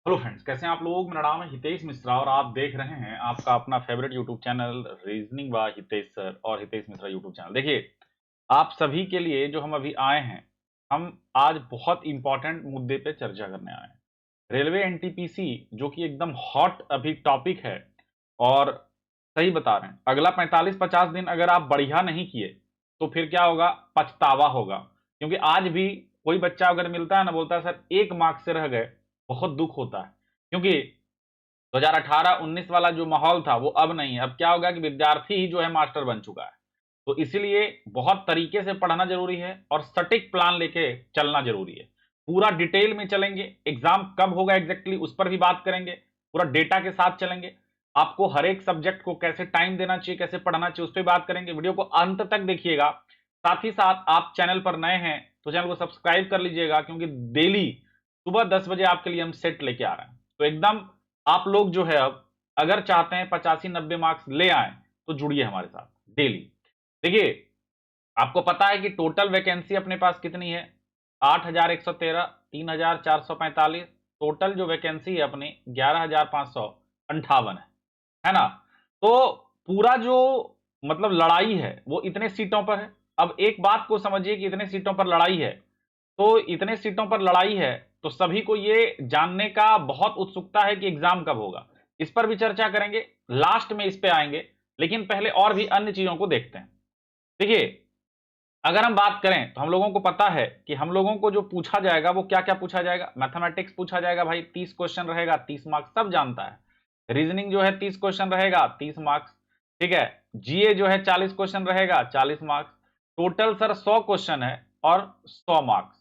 Hello friends, कैसे हैं आप लोग। मेरा नाम है हितेश मिश्रा और आप देख रहे हैं आपका अपना favourite YouTube channel reasoning bye Hitesh sir और हितेश मिश्रा यूट्यूब चैनल। देखिए, आप सभी के लिए जो हम अभी आए हैं, हम आज बहुत इंपॉर्टेंट मुद्दे पे चर्चा करने आए हैं। रेलवे एनटीपीसी जो कि एकदम हॉट अभी टॉपिक है और सही बता रहे हैं, अगला 45-50 दिन अगर आप बढ़िया नहीं किए तो फिर क्या होगा, पछतावा होगा। क्योंकि आज भी कोई बच्चा अगर मिलता है ना, बोलता है सर 1 मार्क्स से रह गए, बहुत दुख होता है। क्योंकि 2018-19 वाला जो माहौल था वो अब नहीं है। अब क्या होगा कि विद्यार्थी ही जो है मास्टर बन चुका है। तो इसीलिए बहुत तरीके से पढ़ना जरूरी है और सटीक प्लान लेके चलना जरूरी है। पूरा डिटेल में चलेंगे, एग्जाम कब होगा एग्जैक्टली उस पर भी बात करेंगे, पूरा डेटा के साथ चलेंगे। आपको हर एक सब्जेक्ट को कैसे टाइम देना चाहिए, कैसे पढ़ना चाहिए, उस पर बात करेंगे। वीडियो को अंत तक देखिएगा। साथ ही साथ आप चैनल पर नए हैं तो चैनल को सब्सक्राइब कर लीजिएगा, क्योंकि डेली सुबह 10 बजे आपके लिए हम सेट लेके आ रहे हैं। तो एकदम आप लोग जो है, अब अगर चाहते हैं 85-90 मार्क्स ले आए तो जुड़िए हमारे साथ डेली। देखिए, आपको पता है कि टोटल वैकेंसी अपने पास कितनी है? 8,113, 3,445। टोटल जो वैकेंसी है अपनी 11,558 है ना? तो पूरा जो मतलब लड़ाई है वो इतने सीटों पर है। अब एक बात को समझिए कि इतने सीटों पर लड़ाई है, तो इतने सीटों पर लड़ाई है तो सभी को ये जानने का बहुत उत्सुकता है कि एग्जाम कब होगा। इस पर भी चर्चा करेंगे, लास्ट में इस पे आएंगे। लेकिन पहले और भी अन्य चीजों को देखते हैं। देखिए, अगर हम बात करें तो हम लोगों को पता है कि हम लोगों को जो पूछा जाएगा वो क्या क्या पूछा जाएगा। मैथमेटिक्स पूछा जाएगा भाई, 30 क्वेश्चन रहेगा, 30 मार्क्स, सब जानता है। रीजनिंग जो है 30 क्वेश्चन रहेगा, 30 मार्क्स। ठीक है। जीए जो है 40 क्वेश्चन रहेगा, 40 मार्क्स। टोटल सर 100 क्वेश्चन है और 100 मार्क्स।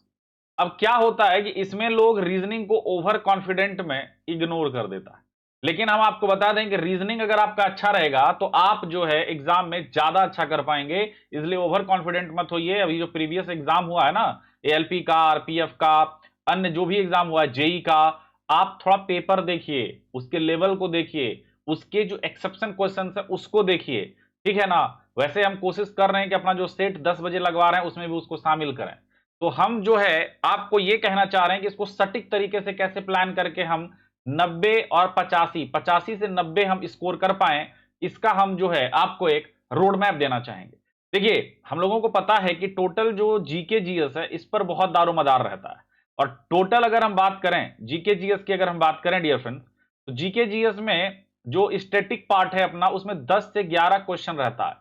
अब क्या होता है कि इसमें लोग रीजनिंग को ओवर कॉन्फिडेंट में इग्नोर कर देता है। लेकिन हम आपको बता दें कि रीजनिंग अगर आपका अच्छा रहेगा तो आप जो है एग्जाम में ज्यादा अच्छा कर पाएंगे। इसलिए ओवर कॉन्फिडेंट मत होइए। अभी जो प्रीवियस एग्जाम हुआ है ना, एएलपी का, आरपीएफ का, अन्य जो भी एग्जाम हुआ है, जेई का, आप थोड़ा पेपर देखिए, उसके लेवल को देखिए, उसके जो एक्सेप्शन क्वेश्चन है उसको देखिए। ठीक है ना? वैसे हम कोशिश कर रहे हैं कि अपना जो सेट 10 बजे लगवा रहे हैं उसमें भी उसको शामिल करें। तो हम जो है आपको ये कहना चाह रहे हैं कि इसको सटीक तरीके से कैसे प्लान करके हम 90 और 85, 85 से 90 हम स्कोर कर पाए, इसका हम जो है आपको एक रोड मैप देना चाहेंगे। देखिए, हम लोगों को पता है कि टोटल जो जीके जीएस है इस पर बहुत दारोमदार रहता है। और टोटल अगर हम बात करें जीके जीएस की, अगर हम बात करें डियर फ्रेंड्स, तो जीके जीएस में जो स्टैटिक पार्ट है अपना, उसमें 10 से 11 क्वेश्चन रहता है।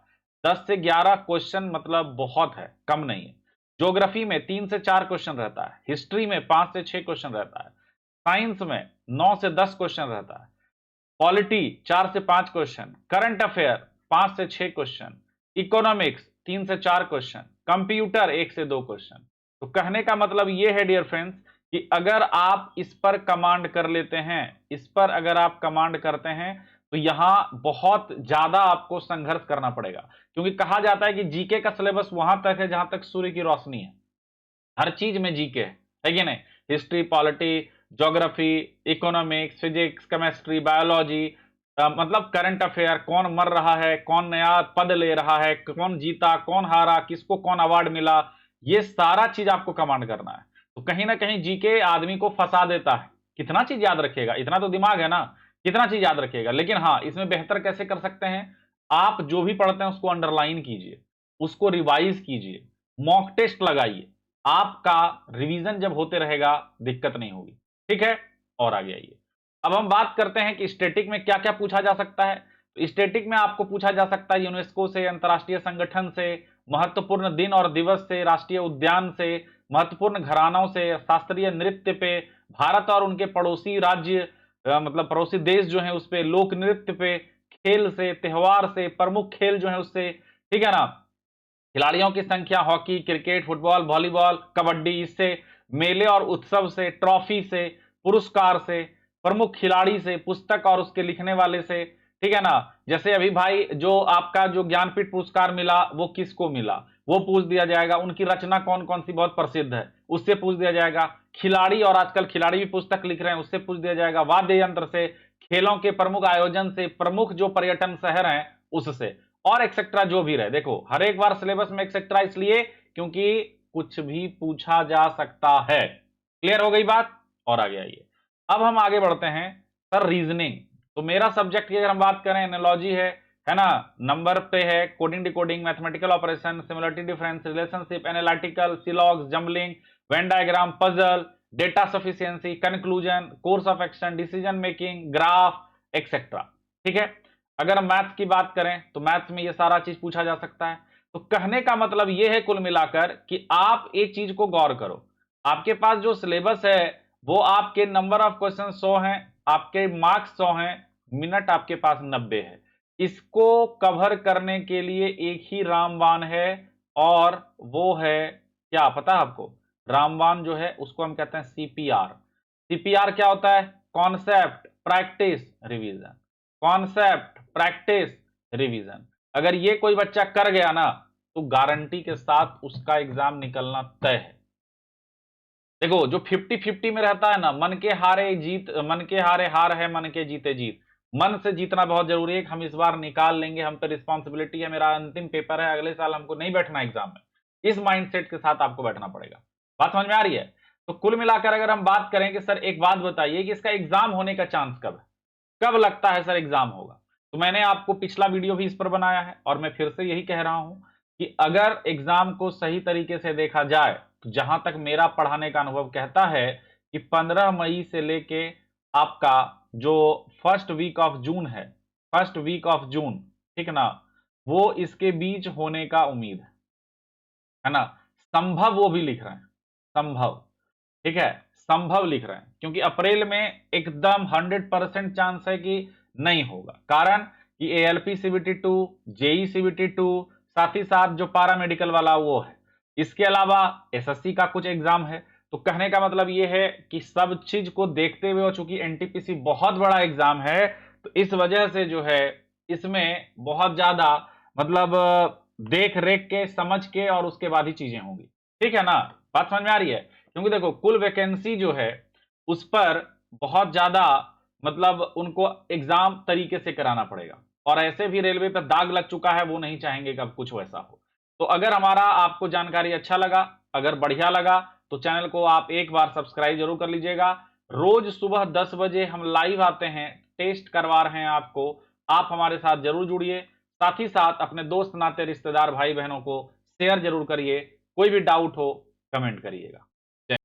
10 से 11 क्वेश्चन मतलब बहुत है, कम नहीं है। ज्योग्राफी में 3 से 4 क्वेश्चन रहता है। हिस्ट्री में 5 से 6 क्वेश्चन रहता है। साइंस में 9 से 10 क्वेश्चन रहता है। पॉलिटी 4 से 5 क्वेश्चन। करंट अफेयर 5 से 6 क्वेश्चन। इकोनॉमिक्स 3 से 4 क्वेश्चन। कंप्यूटर 1 से 2 क्वेश्चन। तो कहने का मतलब यह है डियर फ्रेंड्स कि अगर आप इस पर कमांड कर लेते हैं, इस पर अगर आप कमांड करते हैं, तो यहां बहुत ज्यादा आपको संघर्ष करना पड़ेगा। क्योंकि कहा जाता है कि जीके का सिलेबस वहां तक है जहां तक सूर्य की रोशनी है। हर चीज में जीके है कि नहीं? History, polity, geography, economics, physics, chemistry, biology, मतलब करंट अफेयर, कौन मर रहा है, कौन नया पद ले रहा है, कौन जीता, कौन हारा, किसको कौन अवार्ड मिला, ये सारा चीज आपको कमांड करना है। तो कहीं ना कहीं जीके आदमी को फंसा देता है। कितना चीज याद रखेगा? इतना तो दिमाग है ना, कितना चीज याद रखेगा। लेकिन हाँ, इसमें बेहतर कैसे कर सकते हैं, आप जो भी पढ़ते हैं उसको अंडरलाइन कीजिए, उसको रिवाइज कीजिए, मॉक टेस्ट लगाइए। आपका रिवीजन जब होते रहेगा दिक्कत नहीं होगी। ठीक है, और आगे आइए। अब हम बात करते हैं कि स्टैटिक में क्या क्या पूछा जा सकता है। तो स्टैटिक में आपको पूछा जा सकता है यूनेस्को से, अंतरराष्ट्रीय संगठन से, महत्वपूर्ण दिन और दिवस से, राष्ट्रीय उद्यान से, महत्वपूर्ण घरानों से, शास्त्रीय नृत्य पे, भारत और उनके पड़ोसी राज्य, मतलब पड़ोसी देश जो है उस पे, लोक नृत्य पे, खेल से, त्योहार से, प्रमुख खेल जो है उससे। ठीक है ना? खिलाड़ियों की संख्या, hockey, cricket, football, volleyball, kabaddi, इससे, मेले और उत्सव से, ट्रॉफी से, पुरस्कार से, प्रमुख खिलाड़ी से, पुस्तक और उसके लिखने वाले से। ठीक है ना? जैसे अभी भाई जो आपका जो ज्ञानपीठ पुरस्कार मिला वो किसको मिला, वो पूछ दिया जाएगा। उनकी रचना कौन कौन सी बहुत प्रसिद्ध है, उससे पूछ दिया जाएगा। खिलाड़ी, और आजकल खिलाड़ी भी पुस्तक लिख रहे हैं, उससे पूछ दिया जाएगा। वाद्य यंत्र से, खेलों के प्रमुख आयोजन से, प्रमुख जो पर्यटन शहर हैं उससे, और एक्सेट्रा जो भी रहे। देखो, हर एक बार सिलेबस में एक्सेट्रा इसलिए क्योंकि कुछ भी पूछा जा सकता है। क्लियर हो गई बात? और आगे आइए। अब हम आगे बढ़ते हैं सर रीजनिंग। तो मेरा सब्जेक्ट की अगर हम बात करें एनालॉजी है ना, नंबर पे है, coding decoding, mathematical operation, similarity difference, relationship, analytical, syllogisms, jumbling, Venn diagram, puzzle, data sufficiency, conclusion, course of action, decision making, graph etcetera. ठीक है। अगर हम मैथ्स की बात करें तो मैथ्स में ये सारा चीज पूछा जा सकता है। तो कहने का मतलब ये है कुल मिलाकर कि आप एक चीज को गौर करो, आपके पास जो सिलेबस है वो आपके नंबर ऑफ क्वेश्चन 100 हैं, आपके मार्क्स 100 हैं, मिनट आपके पास 90 है। इसको कवर करने के लिए एक ही रामबाण है, और वो है क्या पता है आपको? रामबाण जो है उसको हम कहते हैं सीपीआर। सीपीआर क्या होता है? Concept, practice, revision. Concept, practice, revision. अगर ये कोई बच्चा कर गया ना तो गारंटी के साथ उसका एग्जाम निकलना तय है। देखो जो 50-50 में रहता है ना, मन के हारे जीत, मन के हारे हार है, मन के जीते जीत। मन से जीतना बहुत जरूरी है कि हम इस बार निकाल लेंगे, हम पे रिस्पॉन्सिबिलिटी है, मेरा अंतिम पेपर है, अगले साल हमको नहीं बैठना एग्जाम में। इस माइंडसेट के साथ आपको बैठना पड़ेगा। बात समझ में आ रही है? तो कुल मिलाकर अगर हम बात करें कि सर एक बात बताइए कि इसका एग्जाम होने का चांस कब है, कब लगता है सर एग्जाम होगा? तो मैंने आपको पिछला वीडियो भी इस पर बनाया है और मैं फिर से यही कह रहा हूं कि अगर एग्जाम को सही तरीके से देखा जाए तो जहां तक मेरा पढ़ाने का अनुभव कहता है कि 15 मई से लेके आपका जो first week of June first week of June, ठीक ना, वो इसके बीच होने का उम्मीद है ना। संभव वो भी लिख रहे हैं, संभव, ठीक है, संभव लिख रहे हैं, क्योंकि अप्रैल में एकदम 100% चांस है कि नहीं होगा। कारण कि एएलपी सीबीटी 2, जेई सीबीटी 2, साथ ही साथ जो पैरामेडिकल वाला वो है, इसके अलावा एसएससी का कुछ एग्जाम है। तो कहने का मतलब ये है कि सब चीज को देखते हुए, और चूंकि एनटीपीसी बहुत बड़ा एग्जाम है तो इस वजह से जो है इसमें बहुत ज्यादा मतलब देख रेख के, समझ के, और उसके बाद ही चीजें होंगी। ठीक है ना, बात समझ में आ रही है? क्योंकि देखो कुल वैकेंसी जो है उस पर बहुत ज्यादा मतलब उनको एग्जाम तरीके से कराना पड़ेगा, और ऐसे भी रेलवे पर दाग लग चुका है, वो नहीं चाहेंगे कि अब कुछ वैसा हो। तो अगर हमारा आपको जानकारी अच्छा लगा, अगर बढ़िया लगा, तो चैनल को आप एक बार सब्सक्राइब जरूर कर लीजिएगा। रोज सुबह 10 बजे हम लाइव आते हैं, टेस्ट करवा रहे हैं आपको, आप हमारे साथ जरूर जुड़िए। साथ ही साथ अपने दोस्त नाते रिश्तेदार भाई बहनों को शेयर जरूर करिए। कोई भी डाउट हो कमेंट करिएगा।